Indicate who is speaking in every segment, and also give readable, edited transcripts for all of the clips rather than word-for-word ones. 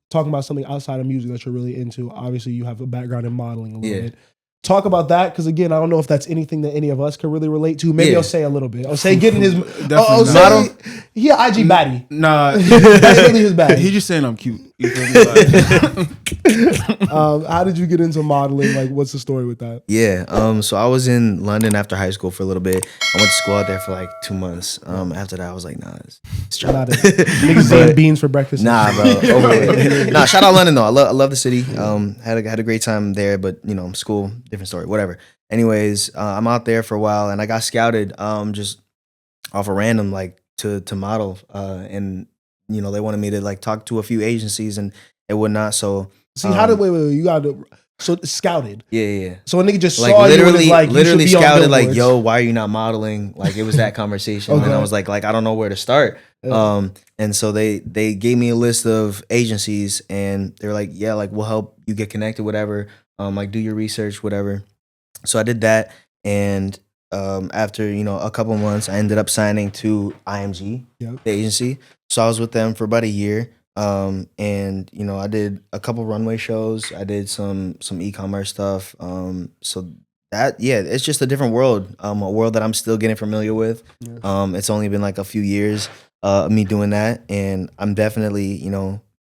Speaker 1: talking about something outside of music that you're really into. Obviously, you have a background in modeling a little bit. Talk about that, because again, I don't know if that's anything that any of us can really relate to. Maybe I'll say a little bit. I'll say getting his model. Yeah, IG baddie.
Speaker 2: Nah,
Speaker 1: that's really his baddie.
Speaker 2: He just saying I'm cute. You feel me?
Speaker 1: How did you get into modeling? Like, what's the story with that?
Speaker 3: Yeah. So I was in London after high school for a little bit. I went to school out there for like 2 months. After that, I was like, nah, it's
Speaker 1: not it. Niggas eating beans for breakfast.
Speaker 3: Nah, bro. Over it. Nah, shout out London though. I love the city. Had a great time there, but school, different story, whatever. Anyways, I'm out there for a while, and I got scouted just off a random, like to model, and they wanted me to like talk to a few agencies and whatnot. So
Speaker 1: how did wait you got to scouted?
Speaker 3: Yeah.
Speaker 1: So a nigga just
Speaker 3: like
Speaker 1: saw
Speaker 3: literally,
Speaker 1: you and
Speaker 3: literally scouted like, yo, why are you not modeling? Like it was that conversation, and I was like I don't know where to start. And so they gave me a list of agencies, and they were like, yeah, like we'll help you get connected, whatever. Like do your research, whatever. So I did that, and after a couple months, I ended up signing to IMG, the agency. So I was with them for about a year, and I did a couple runway shows. I did some e-commerce stuff. So that it's just a different world, a world that I'm still getting familiar with. It's only been like a few years of me doing that, and I'm definitely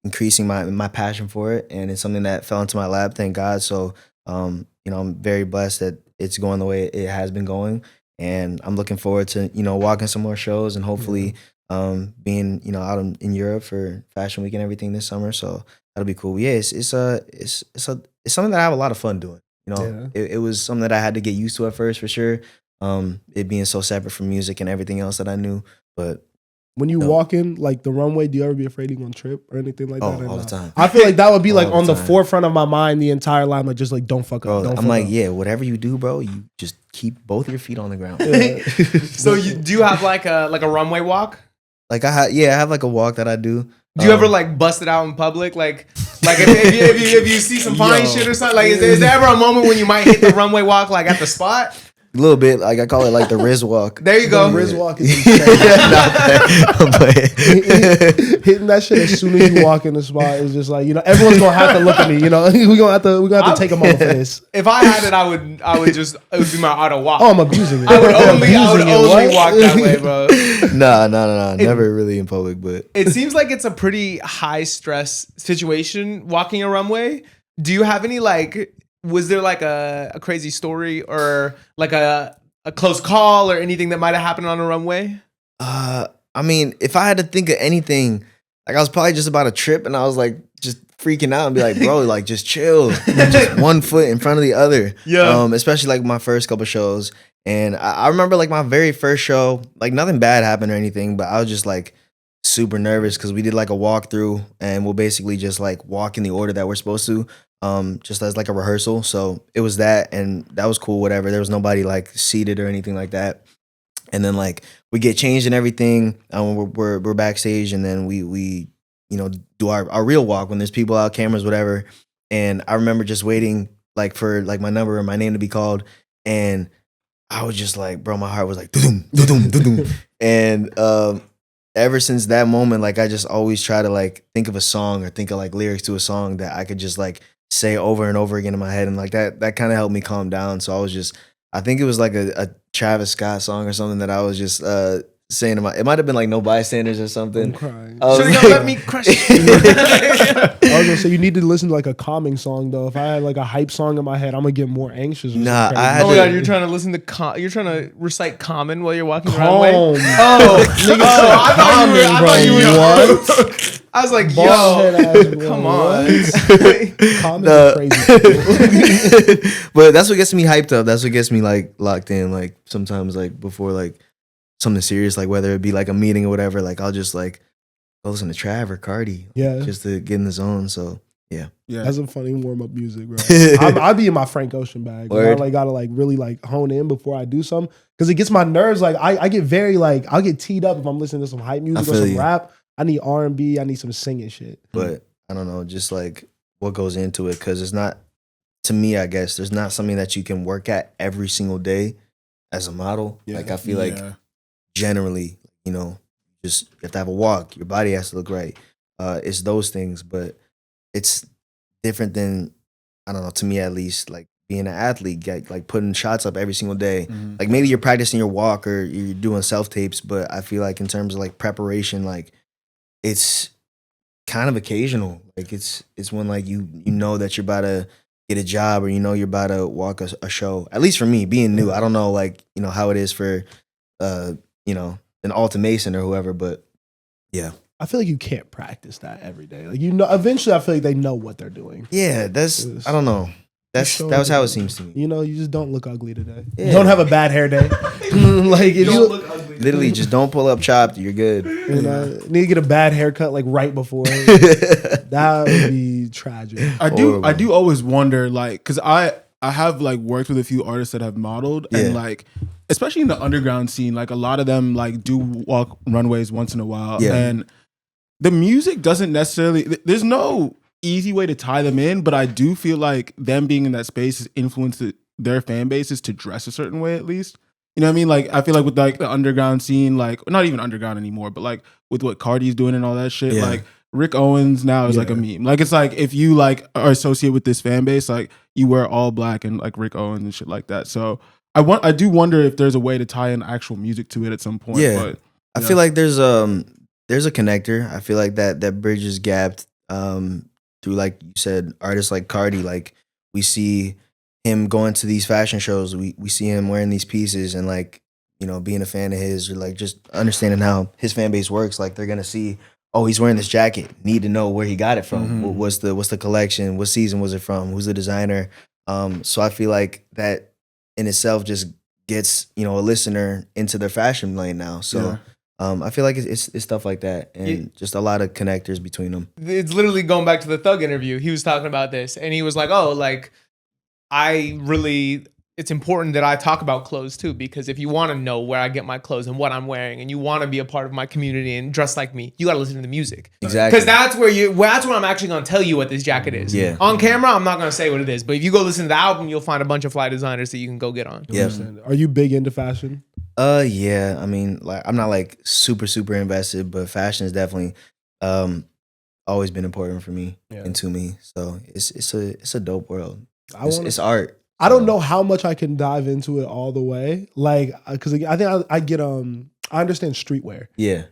Speaker 3: increasing my passion for it, and it's something that fell into my lap, thank God. So I'm very blessed that it's going the way it has been going, and I'm looking forward to walking some more shows, and hopefully being out in Europe for Fashion Week and everything this summer. So that'll be cool. Yeah, it's something that I have a lot of fun doing. It was something that I had to get used to at first, for sure. It being so separate from music and everything else that I knew, but.
Speaker 1: When you walk in like the runway, do you ever be afraid you're gonna trip or anything like that?
Speaker 3: All the time.
Speaker 1: I feel like that would be like on the forefront of my mind the entire line, like just like don't fuck up.
Speaker 3: I'm like, whatever you do, bro, you just keep both your feet on the ground.
Speaker 4: So do you have like a runway walk?
Speaker 3: Like I have like a walk that I do.
Speaker 4: Do you ever like bust it out in public? Like if you see some fine shit or something, like is there ever a moment when you might hit the runway walk like at the spot?
Speaker 3: A little bit, like I call it like the Riz walk.
Speaker 4: There you go.
Speaker 1: The Riz walk is insane. Hitting that shit as soon as you walk in the spot is just like, everyone's gonna have to look at me. We're gonna have to take a moment for this.
Speaker 4: If I had it, I would just, it would be my auto walk.
Speaker 1: Oh, I'm abusing it.
Speaker 4: I would only walk that way, bro.
Speaker 3: No, never really in public, but
Speaker 4: it seems like it's a pretty high stress situation walking a runway. Do you have any was there like a crazy story or like a close call or anything that might have happened on a runway?
Speaker 3: I mean, if I had to think of anything, like I was probably just about to trip, and I was like just freaking out and be like, bro, like just chill, just one foot in front of the other.
Speaker 4: Yeah.
Speaker 3: Especially like my first couple shows, and I remember like my very first show, like nothing bad happened or anything, but I was just like super nervous because we did like a walkthrough, and we'll basically just like walk in the order that we're supposed to. Just as like a rehearsal. So it was that, and that was cool, whatever. There was nobody like seated or anything like that. And then like we get changed and everything. We're backstage, and then we do our real walk when there's people out, cameras, whatever. And I remember just waiting like for like my number or my name to be called, and I was just like, bro, my heart was like doo-dum, doo-dum, doo-dum. And ever since that moment, like I just always try to like think of a song or think of like lyrics to a song that I could just like say over and over again in my head, and like that kind of helped me calm down. So I think it was like a Travis Scott song or something that I was just saying to it might have been like No Bystanders or something.
Speaker 1: I'm crying.
Speaker 4: Should have let me crush it.
Speaker 1: I was gonna say you need to listen to like a calming song though. If I had like a hype song in my head, I'm gonna get more anxious.
Speaker 3: Nah,
Speaker 4: oh my god, you're trying to listen to you're trying to recite Common while you're walking the runway.
Speaker 1: Oh,
Speaker 4: I thought you were what? I was like, yo, come on.
Speaker 3: Crazy. But that's what gets me hyped up. That's what gets me like locked in. Like sometimes like before like something serious, like whether it be like a meeting or whatever, like I'll just like go listen to Trav or Cardi, just to get in the zone. So yeah,
Speaker 1: that's some funny warm up music, bro. I'll be in my Frank Ocean bag. I like gotta like really like hone in before I do something, because it gets my nerves. Like I get very like I'll get teed up if I'm listening to some hype music or some rap. I need R&B. I need some singing shit.
Speaker 3: But I don't know, just like what goes into it, because it's not, to me, I guess, there's not something that you can work at every single day as a model. Yeah. Like I feel like generally, just you have to have a walk. Your body has to look right. It's those things. But it's different than, I don't know, to me at least, like being an athlete, like putting shots up every single day.
Speaker 2: Mhm.
Speaker 3: Like maybe you're practicing your walk or you're doing self tapes, but I feel like in terms of like preparation, like it's kind of occasional. Like it's when like you know that you're about to get a job or you know you're about to walk a show. At least for me, being new, I don't know like how it is for an Alta Mason or whoever, but yeah.
Speaker 1: I feel like you can't practice that every day. Like eventually I feel like they know what they're doing.
Speaker 3: Yeah, I don't know. That was how it seems to me.
Speaker 1: You just don't look ugly today.
Speaker 3: Yeah.
Speaker 1: You don't have a bad hair day. Like if you
Speaker 4: look ugly.
Speaker 3: Literally, just don't pull up chopped. You're good.
Speaker 1: Need to get a bad haircut like right before. That would be tragic.
Speaker 2: I do always wonder, like, because I have like worked with a few artists that have modeled, and like, especially in the underground scene, like a lot of them like do walk runways once in a while, and the music doesn't necessarily. There's no easy way to tie them in, but I do feel like them being in that space has influenced their fan bases to dress a certain way, at least. You know what I mean? Like, I feel like with like the underground scene, like not even underground anymore, but like with what Cardi's doing and all that shit, like Rick Owens now is like a meme. Like, it's like if you like are associated with this fan base, like you wear all black and like Rick Owens and shit like that. So I do wonder if there's a way to tie in actual music to it at some point.
Speaker 3: Yeah,
Speaker 2: but,
Speaker 3: I feel like there's a connector. I feel like that bridge is gapped through, like you said, artists like Cardi. Like we see him going to these fashion shows. We see him wearing these pieces and like, being a fan of his or like just understanding how his fan base works. Like they're gonna see, oh, he's wearing this jacket. Need to know where he got it from.
Speaker 2: Mm-hmm.
Speaker 3: What's the collection? What season was it from? Who's the designer? So I feel like that in itself just gets a listener into their fashion lane now. So. I feel like it's stuff like that and just a lot of connectors between them.
Speaker 4: It's literally going back to the Thug interview. He was talking about this and he was like, oh, like it's important that I talk about clothes too, because if you want to know where I get my clothes and what I'm wearing and you want to be a part of my community and dress like me, you got to listen to the music.
Speaker 3: Exactly.
Speaker 4: Because that's where I'm actually going to tell you what this jacket is.
Speaker 3: Yeah.
Speaker 4: On camera, I'm not going to say what it is, but if you go listen to the album, you'll find a bunch of fly designers that you can go get on.
Speaker 3: Yeah.
Speaker 1: Are you big into fashion?
Speaker 3: Yeah. I mean, like I'm not like super invested, but fashion is definitely always been important for me and to me. So it's a dope world. It's art.
Speaker 1: I don't know how much I can dive into it all the way, like because I think I get I understand streetwear,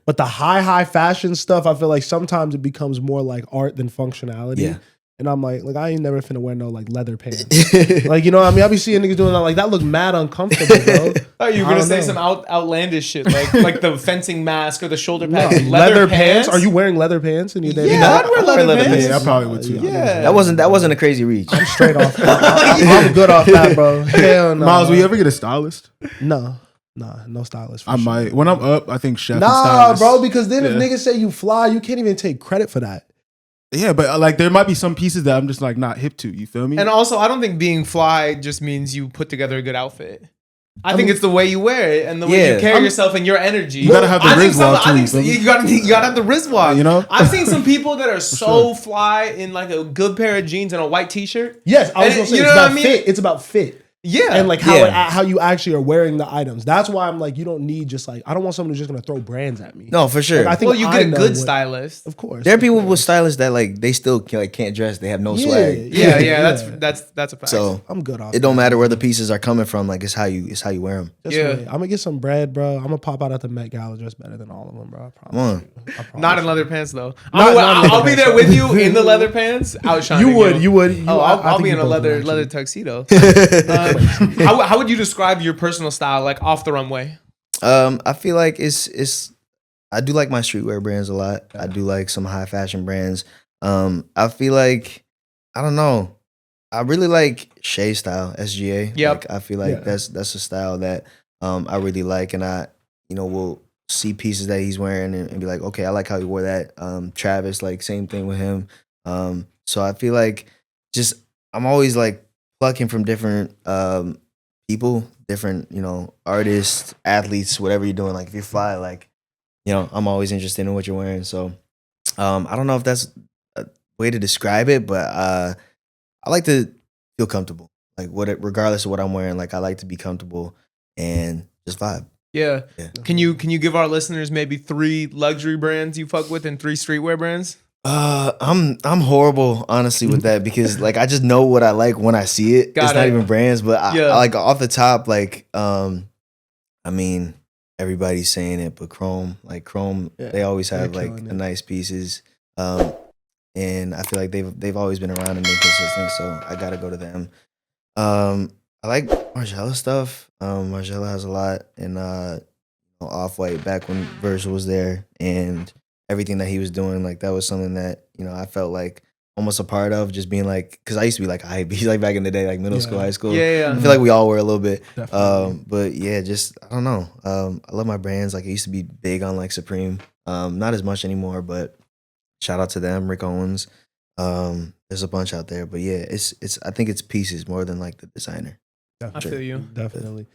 Speaker 1: but the high fashion stuff, I feel like sometimes it becomes more like art than functionality. Yeah. And I'm like I ain't never finna wear no like leather pants. Like, you know what I mean? I be seeing niggas doing that. Like, that look mad uncomfortable, bro.
Speaker 4: Oh, you were gonna say some outlandish shit like the fencing mask or the shoulder pads.
Speaker 1: No, leather pants? Are you wearing leather pants in your day?
Speaker 4: Yeah, I'd wear leather pants.
Speaker 2: Yeah, I probably would too.
Speaker 4: Yeah.
Speaker 3: That wasn't a crazy reach.
Speaker 1: I'm straight off. I'm good off that, bro. Hell no.
Speaker 2: Miles, will you ever get a stylist?
Speaker 1: No. Nah, no stylist.
Speaker 2: I might. When I'm up, I think chef and
Speaker 1: Nah,
Speaker 2: stylist.
Speaker 1: bro, because then if niggas say you fly, you can't even take credit for that.
Speaker 2: Yeah, but like there might be some pieces that I'm just like not hip to. You feel me?
Speaker 4: And also, I don't think being fly just means you put together a good outfit. I think it's the way you wear it and the way you carry yourself and your energy.
Speaker 2: You gotta have the Rizwa too.
Speaker 4: You gotta have the Rizwa.
Speaker 2: You know,
Speaker 4: I've seen some people that are so fly in like a good pair of jeans and a white t-shirt.
Speaker 1: Yes, I was gonna say it's about fit. It's about fit.
Speaker 4: Yeah,
Speaker 1: and like how you actually are wearing the items. That's why I'm like, you don't need just like, I don't want someone who's just gonna throw brands at me.
Speaker 3: No, for sure.
Speaker 1: Like, I think
Speaker 4: you get a good stylist,
Speaker 1: of course.
Speaker 3: There are people with stylists that like they still can't dress. They have no swag.
Speaker 4: Yeah. That's a fact.
Speaker 3: So
Speaker 1: I'm good off.
Speaker 3: It don't matter where the pieces are coming from. Like it's how you wear them.
Speaker 1: I'm gonna get some bread, bro. I'm gonna pop out at the Met Gala dressed better than all of them, bro. I promise.
Speaker 3: Come on.
Speaker 4: Not in leather pants though. I'll be there with you in the leather pants. Outshining
Speaker 1: you would.
Speaker 4: I'll be in a leather tuxedo. How would you describe your personal style, like off the runway?
Speaker 3: I feel like it's. I do like my streetwear brands a lot. I do like some high fashion brands. I feel like I don't know. I really like Shay style, SGA.
Speaker 4: Yep.
Speaker 3: Like, I feel like that's a style that I really like, and I will see pieces that he's wearing and be like, okay, I like how he wore that. Travis, like same thing with him. So I feel like just I'm always like plucking from different people, different, artists, athletes, whatever you're doing. Like if you're fly, like, I'm always interested in what you're wearing. So I don't know if that's a way to describe it, but I like to feel comfortable. Like regardless of what I'm wearing, like I like to be comfortable and just vibe.
Speaker 4: Yeah. Can you give our listeners maybe 3 luxury brands you fuck with and 3 streetwear brands?
Speaker 3: I'm horrible honestly with that because like I just know what I like when I see it. It's not even brands, but I like off the top like I mean everybody's saying it, but Chrome they always have like nice pieces. And I feel like they've always been around and been consistent, so I gotta go to them. I like Margiela stuff. Margiela has a lot, and Off-White back when Virgil was there, and everything that he was doing, like that was something that I felt like almost a part of, just being like, because I used to be like a hype beast like back in the day, like middle school, high school.
Speaker 4: Yeah.
Speaker 3: I feel like we all were a little bit. But yeah, just I don't know. I love my brands. Like I used to be big on like Supreme. Not as much anymore, but shout out to them, Rick Owens. There's a bunch out there, but yeah, it's I think it's pieces more than like the designer.
Speaker 1: Definitely.
Speaker 4: I feel you.
Speaker 1: Definitely.